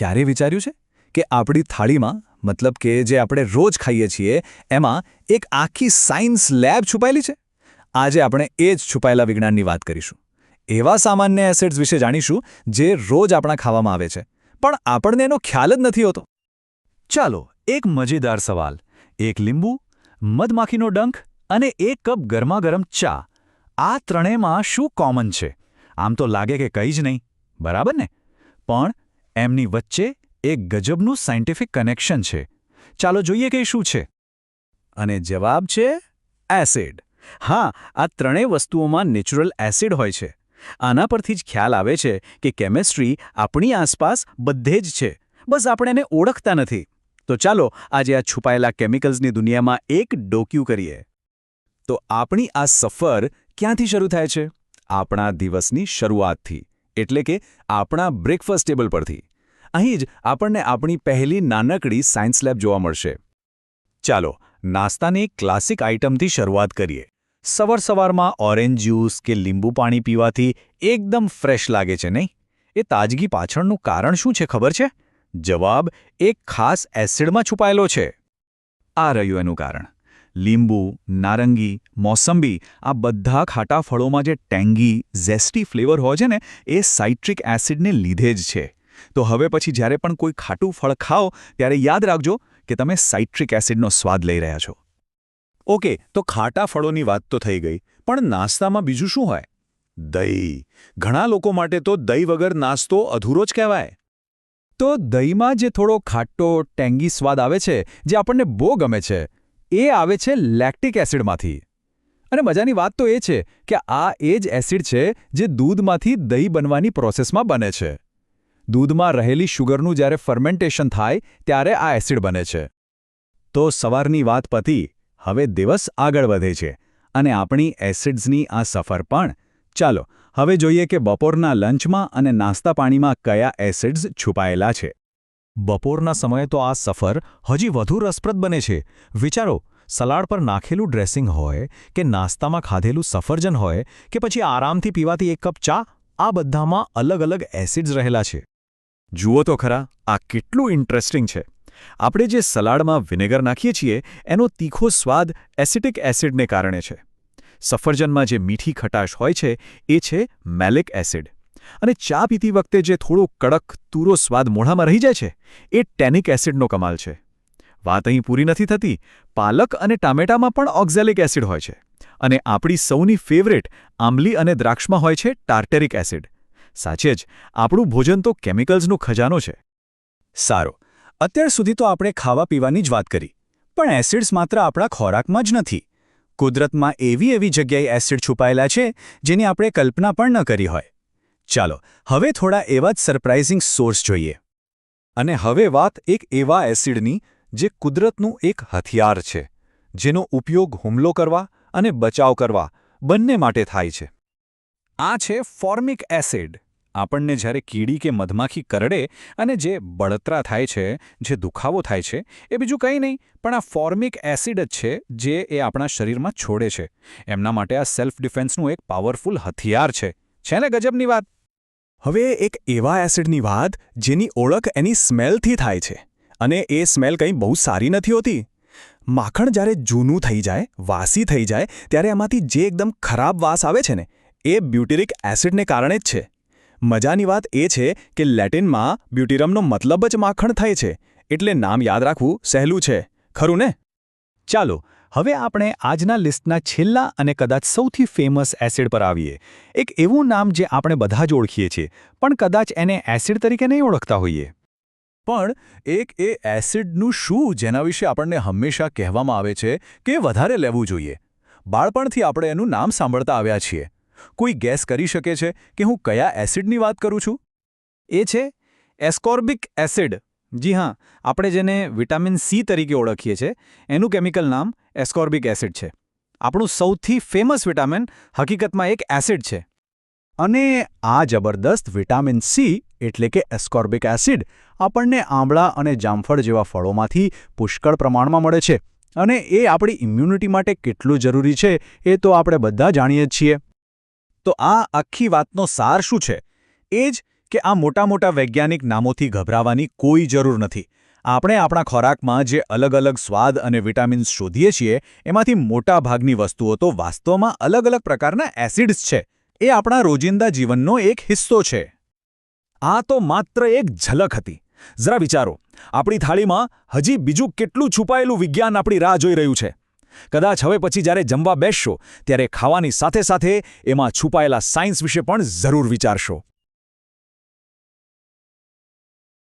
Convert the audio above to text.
ક્યારે વિચાર્યું છે કે આપણી થાળીમાં મતલબ કે જે આપણે રોજ ખાઈએ છીએ એમાં એક આખી સાયન્સ લેબ છુપાયેલી છે? આજે આપણે એ જ છુપાયેલા વિજ્ઞાનની વાત કરીશું. એવા સામાન્ય એસિડ્સ વિશે જાણીશું જે રોજ આપણા ખાવામાં આવે છે પણ આપણને એનો ખ્યાલ જ નથી હોતો. ચાલો, એક મજેદાર સવાલ. એક લીંબુ, મધમાખીનો ડંખ અને એક કપ ગરમાગરમ ચા. આ ત્રણેયમાં શું કોમન છે? આમ તો લાગે કે કંઈ જ નહીં, બરાબર ને? પણ એમની વચ્ચે એક ગજબનું સાયન્ટિફિક કનેક્શન છે. ચાલો જોઈએ કે શું છે. અને જવાબ છે એસિડ. હા, આ ત્રણેય વસ્તુઓમાં નેચરલ એસિડ હોય છે. આના પરથી જ ખ્યાલ આવે છે કે કેમિસ્ટ્રી આપણી આસપાસ બધે જ છે, બસ આપણે એને ઓળખતા નથી. તો ચાલો આજે આ છુપાયેલા કેમિકલ્સની દુનિયામાં એક ડોક્યુ કરીએ. તો આપણી આ સફર ક્યાંથી શરૂ થાય છે? આપણા દિવસની શરૂઆતથી, એટલે કે આપણા બ્રેકફાસ્ટ ટેબલ પરથી. અહીં જ આપણને આપણી પહેલી નાનકડી સાયન્સ લેબ જોવા મળશે. ચાલો નાસ્તાની એક ક્લાસિક આઇટમથી શરૂઆત કરીએ. સવારમાં ઓરેન્જ જ્યુસ કે લીંબુ પાણી પીવાથી એકદમ ફ્રેશ લાગે છે, નહીં? એ તાજગી પાછળનું કારણ શું છે ખબર છે? જવાબ એક ખાસ એસિડમાં છુપાયેલો છે. આ રહ્યું એનું કારણ. લીંબુ, નારંગી, મોસંબી આ બધા ખાટા ફળોમાં જે ટેંગી, ઝેસ્ટી ફ્લેવર હોય છે ને, એ સાઇટ્રિક એસિડને લીધે જ છે. તો હવે પછી જ્યારે પણ કોઈ ખાટું ફળ ખાઓ ત્યારે યાદ રાખજો કે તમે સાઇટ્રિક એસિડનો સ્વાદ લઈ રહ્યા છો. ઓકે, તો ખાટા ફળોની વાત તો થઈ ગઈ, પણ નાસ્તામાં બીજું શું હોય? દહીં. ઘણા લોકો માટે તો દહીં વગર નાસ્તો અધૂરો જ કહેવાય. તો દહીંમાં જે થોડો ખાટો, ટેંગી સ્વાદ આવે છે, જે આપણને બહુ ગમે છે, એ આવે છે લેક્ટિક એસિડમાંથી. અને મજાની વાત તો એ છે કે આ એ જ એસિડ છે જે દૂધમાંથી દહીં બનવાની પ્રોસેસમાં બને છે. દૂધમાં રહેલી શુગરનું જ્યારે ફર્મેન્ટેશન થાય ત્યારે આ એસિડ બને છે. તો સવારની વાત પતી, હવે દિવસ આગળ વધે છે અને આપણી એસિડ્સની આ સફર પણ. ચાલો હવે જોઈએ કે બપોરના લંચમાં અને નાસ્તા પાણીમાં કયા એસિડ્સ છુપાયેલા છે. બપોરના સમયે તો આ સફર હજી વધુ રસપ્રદ બને છે. વિચારો, સલાડ પર નાખેલું ડ્રેસિંગ હોય કે નાસ્તામાં ખાધેલું સફરજન હોય કે પછી આરામથી પીવાતી એક કપ ચા, આ બધામાં અલગ અલગ એસિડ્સ રહેલા છે. જુઓ તો ખરા, આ કેટલું ઇન્ટરેસ્ટિંગ છે. આપણે જે સલાડમાં વિનેગર નાખીએ છીએ એનો તીખો સ્વાદ એસિટિક એસિડને કારણે છે. સફરજનમાં જે મીઠી ખટાશ હોય છે એ છે મેલિક એસિડ. અને ચા પીતી વખતે જે થોડો કડક, તુરો સ્વાદ મોઢામાં રહી જાય છે એ ટેનિક એસિડનો કમાલ છે. વાત અહીં પૂરી નથી થતી. પાલક અને ટામેટામાં પણ ઓક્ઝેલિક એસિડ હોય છે. અને આપણી સૌની ફેવરેટ આંબલી અને દ્રાક્ષમાં હોય છે ટાર્ટેરિક એસિડ. સાચે જ, આપણું ભોજન તો કેમિકલ્સનો ખજાનો છે. સારું, અત્યાર સુધી તો આપણે ખાવા પીવાની જ વાત કરી, પણ એસિડ્સ માત્ર આપણા ખોરાકમાં જ નથી. કુદરતમાં એવી જગ્યાએ એસિડ છુપાયેલા છે જેની આપણે કલ્પના પણ ન કરી હોય. ચાલો હવે થોડા એવા જ સરપ્રાઇઝિંગ સોર્સ જોઈએ. અને હવે વાત એક એવા એસિડની જે કુદરતનું એક હથિયાર છે, જેનો ઉપયોગ હુમલો કરવા અને બચાવ કરવા બંને માટે થાય છે. આ છે ફોર્મિક એસિડ. આપણને જ્યારે કીડી કે મધમાખી કરડે અને જે બળતરા થાય છે, જે દુખાવો થાય છે, એ બીજું કંઈ નહીં પણ આ ફોર્મિક એસિડ જ છે જે એ આપણા શરીરમાં છોડે છે. એમના માટે આ સેલ્ફ ડિફેન્સનું એક પાવરફુલ હથિયાર છે. છે ને ગજબની વાત? હવે એક એવા એસિડની વાત જેની ઓળખ એની સ્મેલથી થાય છે. અને એ સ્મેલ કંઈ બહુ સારી નથી હોતી. માખણ જ્યારે જૂનું થઈ જાય, વાસી થઈ જાય, ત્યારે એમાંથી જે એકદમ ખરાબ વાસ આવે છે ને, એ બ્યુટેરિક એસિડને કારણે જ છે. મજાની વાત એ છે કે લેટિનમાં બ્યુટીરમનો મતલબ જ માખણ થાય છે, એટલે નામ યાદ રાખવું સહેલું છે, ખરું ને? ચાલો હવે આપણે આજના લિસ્ટના છેલ્લા અને કદાચ સૌથી ફેમસ એસિડ પર આવીએ. એક એવું નામ જે આપણે બધા જ ઓળખીએ છીએ, પણ કદાચ એને એસિડ તરીકે નહીં ઓળખતા હોઈએ. પણ એક એ એસિડનું શું જેના વિશે આપણને હંમેશા કહેવામાં આવે છે કે વધારે લેવું જોઈએ. બાળપણથી આપણે એનું નામ સાંભળતા આવ્યા છીએ. કોઈ ગેસ કરી શકે છે કે હું કયા એસિડની વાત કરું છું? એ છે એસ્કોર્બિક એસિડ. જી હા, આપણે જેને વિટામિન સી તરીકે ઓળખીએ છીએ એનું કેમિકલ નામ એસ્કોર્બિક એસિડ છે. આપણું સૌથી ફેમસ વિટામિન હકીકતમાં એક એસિડ છે. અને આ જબરદસ્ત વિટામિન સી એટલે કે એસ્કોર્બિક એસિડ આપણને આંબળા અને જામફળ જેવા ફળોમાંથી પુષ્કળ પ્રમાણમાં મળે છે. અને એ આપણી ઇમ્યુનિટી માટે કેટલું જરૂરી છે એ તો આપણે બધા જાણીએ જ છીએ. તો આ આખી વાતનો સાર શું છે? એ જ કે આ મોટા મોટા વૈજ્ઞાનિક નામોથી ગભરાવાની કોઈ જરૂર નથી. આપણે આપણા ખોરાકમાં જે અલગ અલગ સ્વાદ અને વિટામિન્સ શોધીએ છીએ એમાંથી મોટાભાગની વસ્તુઓ તો વાસ્તવમાં અલગ અલગ પ્રકારના એસિડ્સ છે. એ આપણા રોજિંદા જીવનનો એક હિસ્સો છે. આ તો માત્ર એક ઝલક હતી. જરા વિચારો, આપણી થાળીમાં હજી બીજું કેટલું છુપાયેલું વિજ્ઞાન આપણી રાહ જોઈ રહ્યું છે. કદાચ હવે પછી જ્યારે જમવા બેસશો ત્યારે ખાવાની સાથે સાથે એમાં છુપાયેલા સાયન્સ વિશે પણ જરૂર વિચારશો.